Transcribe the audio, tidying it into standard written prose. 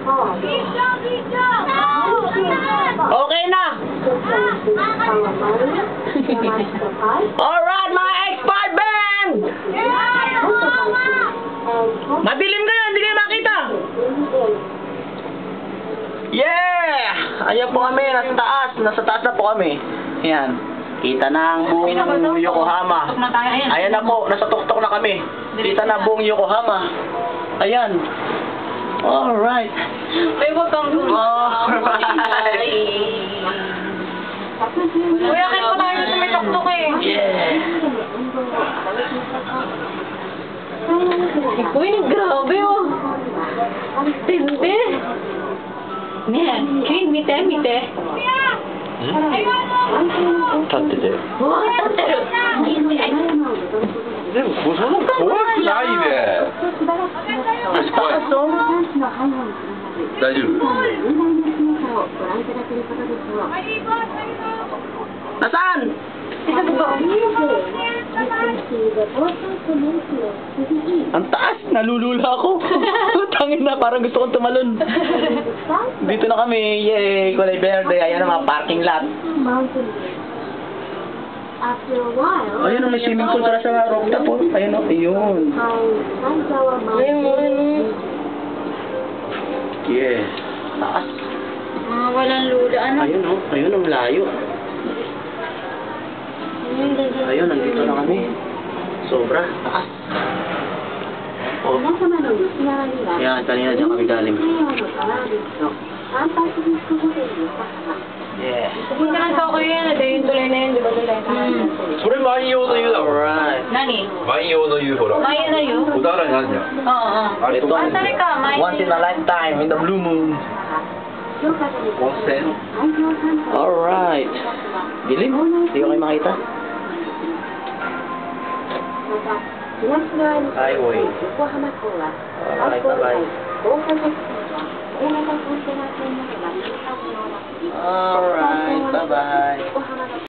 Okay na! Alright, mga X5 band! Madilim kayo, hindi kayo makita! Yeah! Ayan po kami, nasa taas na po kami. Ayan, kita na ang buong Yokohama. Ayan na po, nasa tuktok na kami. Kita na buong Yokohama. Ayan. Alright. Ay, wag kang Alright. Kuya, kahit pa tayo sa may tuktok eh. Yeah. Uy, grabe oh. Ang tindi. Niyan, kaya mite. Tatete.でもそんな怖くないで。怖い。大丈夫。 Nasaan? Isa po ba? Ang taas, nalulula ako. Tangin na, parang gusto kong tumalon. Dito na kami, yay, Kulay Verde. Ayan ang mga parking lot. Ayun, may swimming pool para sa rooftop po. Ayun o, ayun. Yes. Taas. Walang lula. Ano? Ayun o, ayun ang layo. Ayun, nandito na kami. Sobra, taas. Oh. Yan, kanina dyan kami galing. Yeah. Punta lang sa ako yan. Ito yung tulay na yun. Di ba tulay? それ万葉の湯だもん。 Alright. Nani? 万葉の湯ほら。 Maya na yun? 小田原にあるじゃん。 Oo. あれと Ito, あ、sorry ka. Maya once in a lifetime, in the blue moon. 温泉。 Alright. Dilim, hindi ko kayo makita. Highway. Alright, bye-bye. Alright, bye-bye.